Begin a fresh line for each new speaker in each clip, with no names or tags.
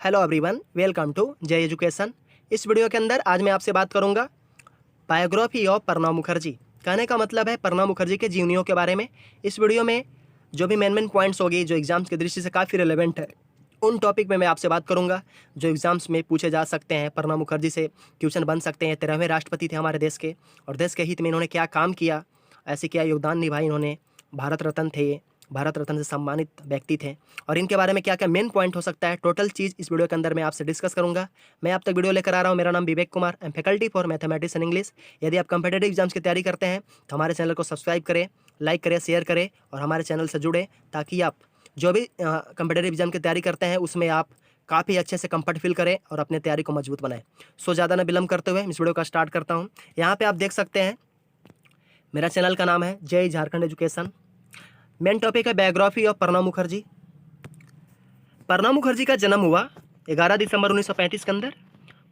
Hello everyone, welcome to जय education. इस video के अंदर आज मैं आपसे बात करूंगा बायोग्राफी ऑफ प्रणब मुखर्जी। कहने का मतलब है प्रणब मुखर्जी के जीवनियों के बारे में। इस वीडियो में जो भी मेन पॉइंट्स होगी जो एग्जाम्स की दृष्टि से काफ़ी रिलेवेंट है उन टॉपिक में मैं आपसे बात करूंगा जो एग्जाम्स में पूछे जा सकते हैं। प्रणब मुखर्जी से क्वेश्चन बन सकते हैं। 13वें राष्ट्रपति थे हमारे देश के, और देश के हित में इन्होंने क्या काम किया, ऐसे क्या योगदान निभाई इन्होंने। भारत रत्न थे ये, भारत रत्न से सम्मानित व्यक्ति थे, और इनके बारे में क्या क्या मेन पॉइंट हो सकता है, टोटल चीज़ इस वीडियो के अंदर मैं आपसे डिस्कस करूंगा। मैं आप तक वीडियो लेकर आ रहा हूं। मेरा नाम Vivek Kumar, I am faculty for mathematics and English. यदि आप कंपीटेटिव एग्जाम्स की तैयारी करते हैं तो हमारे चैनल को सब्सक्राइब करें, लाइक करें, शेयर करें और हमारे चैनल से जुड़े, ताकि आप जो भी कंपीटेटिव एग्जाम की तैयारी करते हैं उसमें आप काफ़ी अच्छे से कंफर्ट फील करें और अपने तैयारी को मजबूत बनाएं। सो ज़्यादा न विलम्ब करते हुए इस वीडियो का स्टार्ट करता हूँ। यहाँ पे आप देख सकते हैं मेरा चैनल का नाम है जय झारखंड एजुकेशन। मेन टॉपिक है बायोग्राफी ऑफ प्रणब मुखर्जी। प्रणब मुखर्जी का जन्म हुआ 11 दिसंबर 1935 के अंदर।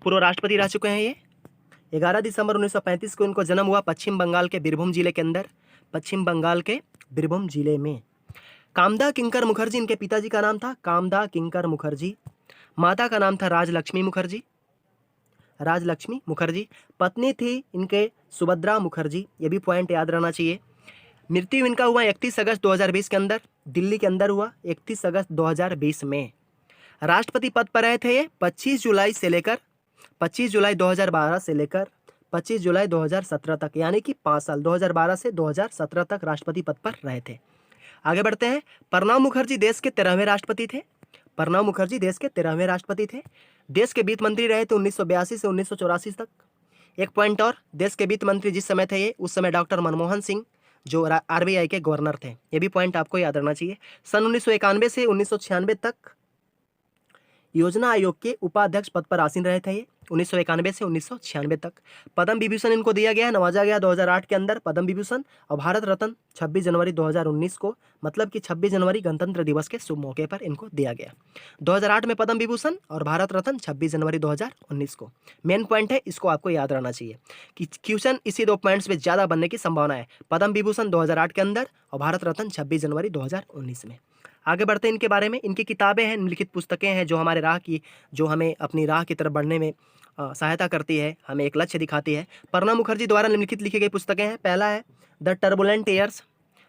पूर्व राष्ट्रपति रह चुके हैं ये। 11 दिसंबर 1935 को इनको जन्म हुआ पश्चिम बंगाल के बीरभूम जिले के अंदर, पश्चिम बंगाल के बीरभूम जिले में। कामदा किंकर मुखर्जी इनके पिताजी का नाम था, कामदा किंकर मुखर्जी। माता का नाम था राजलक्ष्मी मुखर्जी, राजलक्ष्मी मुखर्जी। पत्नी थी इनके सुभद्रा मुखर्जी, ये भी पॉइंट याद रहना चाहिए। मृत्यु इनका हुआ 31 अगस्त 2020 के अंदर, दिल्ली के अंदर हुआ 31 अगस्त 2020 में। राष्ट्रपति पद पर रहे थे ये 25 जुलाई 2012 से लेकर 25 जुलाई 2017 तक, यानी कि 5 साल, 2012 से 2017 तक राष्ट्रपति पद पर रहे थे। आगे बढ़ते हैं। प्रणब मुखर्जी देश के 13वें राष्ट्रपति थे। प्रणब मुखर्जी देश के 13वें राष्ट्रपति थे। देश के वित्त मंत्री रहे थे 1982 से 1984 तक। एक पॉइंट और, देश के वित्त मंत्री जिस समय थे ये, उस समय डॉक्टर मनमोहन सिंह जो आरबीआई के गवर्नर थे। ये भी पॉइंट आपको याद रखना चाहिए। सन 1991 से 1996 तक योजना आयोग के उपाध्यक्ष पद पर आसीन रहे थे ये, 1991 से 1996 तक। पद्म विभूषण इनको दिया गया, नवाजा गया 2008 के अंदर पद्म विभूषण, और भारत रत्न 26 जनवरी 2019 को, मतलब कि 26 जनवरी गणतंत्र दिवस के शुभ मौके पर इनको दिया गया। 2008 में पद्म विभूषण और भारत रत्न 26 जनवरी 2019 को। मेन पॉइंट है, इसको आपको याद रहना चाहिए कि क्वेश्चन इसी दो पॉइंट्स में ज़्यादा बनने की संभावना है। पद्म विभूषण 2008 के अंदर और भारत रत्न 26 जनवरी 2019 में। आगे बढ़ते हैं इनके बारे में। इनकी किताबें हैं, निम्नलिखित पुस्तकें हैं जो हमारे राह की, जो हमें अपनी राह की तरफ बढ़ने में सहायता करती है, हमें एक लक्ष्य दिखाती है। प्रणब मुखर्जी द्वारा निम्नलिखित लिखी गई पुस्तकें हैं। पहला है द टर्बुलेंट ईयर्स,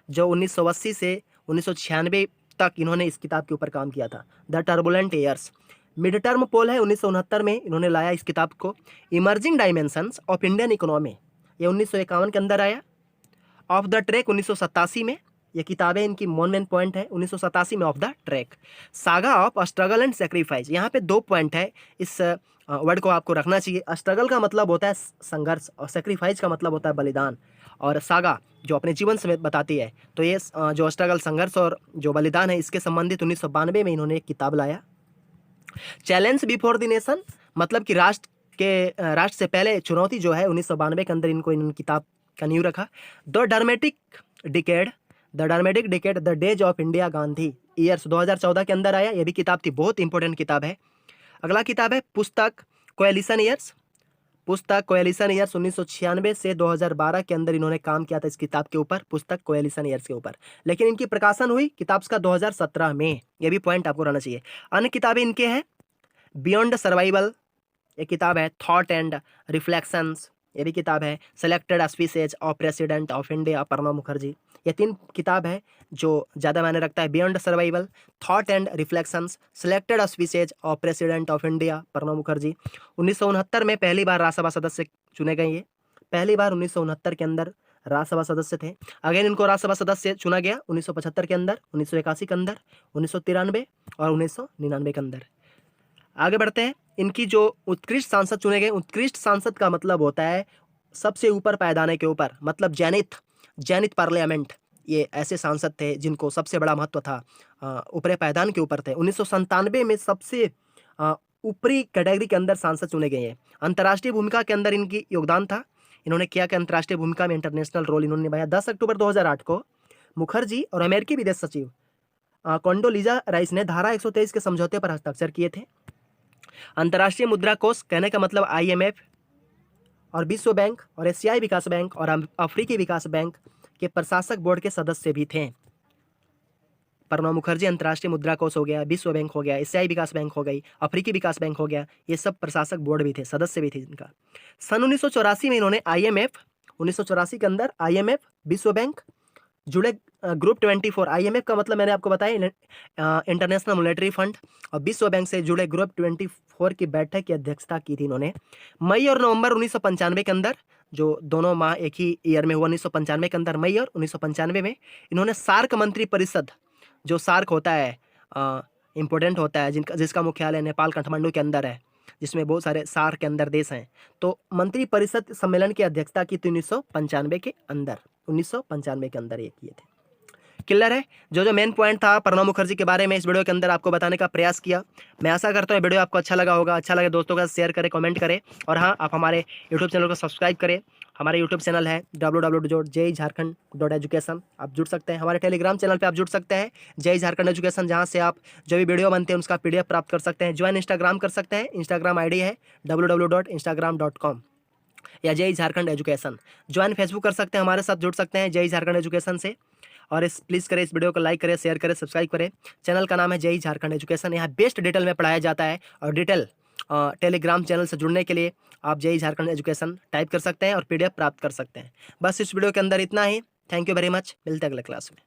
जो 1980 से 1996 तक इन्होंने इस किताब के ऊपर काम किया था। The turbulent years. Mid term poll है 1969 में इन्होंने लाया इस किताब को। Emerging dimensions of Indian economy, ये 1951 के अंदर आया। ऑफ द ट्रैक 1987 में, ये किताबें इनकी मेन पॉइंट है 1987 में of the track. Saga of struggle and sacrifice, यहाँ पे दो पॉइंट है, इस वर्ड को आपको रखना चाहिए। स्ट्रगल का मतलब होता है संघर्ष और सेक्रीफाइस का मतलब होता है बलिदान, और सागा जो अपने जीवन से बताती है। तो ये जो स्ट्रगल, संघर्ष और जो बलिदान है, इसके संबंधित 1992 में इन्होंने एक किताब लाया। चैलेंज बिफोर द नेशन, मतलब कि राष्ट्र से पहले चुनौती जो है, 1992 के अंदर इनको इन किताब का नींव रखा। The dramatic decade, the days of India Gandhi years, 2014 के अंदर आया। यह भी किताब थी, बहुत इंपॉर्टेंट किताब है। अगला किताब है पुस्तक कोएलिशन ईयर्स। पुस्तक कोएलिशन ईयर्स 1996 से 2012 के अंदर इन्होंने काम किया था इस किताब के ऊपर, पुस्तक कोएलिशन ईयर्स के ऊपर। लेकिन इनकी प्रकाशन हुई किताब का 2017 में, यह भी पॉइंट आपको रहना चाहिए। अन्य किताबें इनके हैं बियॉन्ड सर्वाइवल, ये किताब है। थॉट एंड रिफ्लेक्शंस, ये भी किताब है। Selected speeches of president of India Pranab Mukherjee, ये 3 किताब है जो ज़्यादा मायने रखता है। Beyond survival, thought and reflections, selected speeches of president of India Pranab Mukherjee. 1969 में पहली बार राज्यसभा सदस्य चुने गए ये, पहली बार 1969 के अंदर राज्यसभा सदस्य थे। अगेन इनको राज्यसभा सदस्य चुना गया 1975 के अंदर, 1981 के अंदर, 1993 और 1999 के अंदर। आगे बढ़ते हैं। इनकी जो उत्कृष्ट सांसद चुने गए, उत्कृष्ट सांसद का मतलब होता है सबसे ऊपर पायदाने के ऊपर, मतलब जैनित पार्लियामेंट। ये ऐसे सांसद थे जिनको सबसे बड़ा महत्व था, ऊपरी पायदान के ऊपर थे। 1997 में सबसे ऊपरी कैटेगरी के अंदर सांसद चुने गए हैं। अंतर्राष्ट्रीय भूमिका के अंदर इनकी योगदान था। इन्होंने किया कि अंतर्राष्ट्रीय भूमिका में इंटरनेशनल रोल इन्होंने निभाया। 10 अक्टूबर 2008 को मुखर्जी और अमेरिकी विदेश सचिव कोंडोलीजा राइस ने धारा 123 के समझौते पर हस्ताक्षर किए थे। अंतर्राष्ट्रीय मुद्रा कोष, कहने का मतलब IMF और विश्व बैंक और एशियाई विकास बैंक और अफ्रीकी विकास बैंक के प्रशासक बोर्ड के सदस्य भी थे। प्रणब मुखर्जी अंतर्राष्ट्रीय मुद्रा कोष हो गया, विश्व बैंक हो गया, एशियाई विकास बैंक हो गई, अफ्रीकी विकास बैंक हो गया, ये सब प्रशासक बोर्ड भी थे, सदस्य भी थे इनका। सन 1984 में इन्होंने IMF, 1984 के अंदर IMF, विश्व बैंक जुड़े, ग्रुप 24, IMF का मतलब मैंने आपको बताया इंटरनेशनल मॉनेटरी फंड, और विश्व बैंक से जुड़े ग्रुप 24 की बैठक की अध्यक्षता की थी इन्होंने। मई और नवंबर 1995 के अंदर, जो दोनों माह एक ही ईयर में हुआ, 1995 के अंदर मई और 1995 में इन्होंने सार्क मंत्री परिषद, जो सार्क होता है इम्पोर्टेंट होता है, जिसका मुख्यालय नेपाल काठमांडू के अंदर है, जिसमें बहुत सारे सार्क के अंदर देश हैं, तो मंत्री परिषद सम्मेलन की अध्यक्षता की थी 1995 के अंदर ये किए थे। क्लियर है? जो मेन पॉइंट था प्रणब मुखर्जी के बारे में इस वीडियो के अंदर आपको बताने का प्रयास किया। मैं आशा करता हूँ वीडियो आपको अच्छा लगा होगा। अच्छा लगे दोस्तों का शेयर करें, कमेंट करें, और हाँ, आप हमारे यूट्यूब चैनल को सब्सक्राइब करें। हमारे यूट्यूब चैनल है www.jharkhand.education। आप जुड़ सकते हैं। हमारे टेलीग्राम चैनल पर आप जुड़ सकते हैं, जय झारखंड एजुकेशन, जहाँ से आप जो भी वीडियो बनते हैं उसका PDF प्राप्त कर सकते हैं। ज्वाइन इंस्टाग्राम कर सकते हैं, इंस्टाग्राम ID है www.instagram.com या जय झारखंड एजुकेशन। ज्वाइन फेसबुक कर सकते हैं, हमारे साथ जुड़ सकते हैं जय झारखंड एजुकेशन से। और इस प्लीज़ करें, इस वीडियो को लाइक करें, शेयर करें, सब्सक्राइब करें। चैनल का नाम है जय झारखंड एजुकेशन। यहाँ बेस्ट डिटेल में पढ़ाया जाता है, और डिटेल टेलीग्राम चैनल से जुड़ने के लिए आप जय झारखंड एजुकेशन टाइप कर सकते हैं और PDF प्राप्त कर सकते हैं। बस इस वीडियो के अंदर इतना ही। Thank you very much. मिलते हैं अगले क्लास में।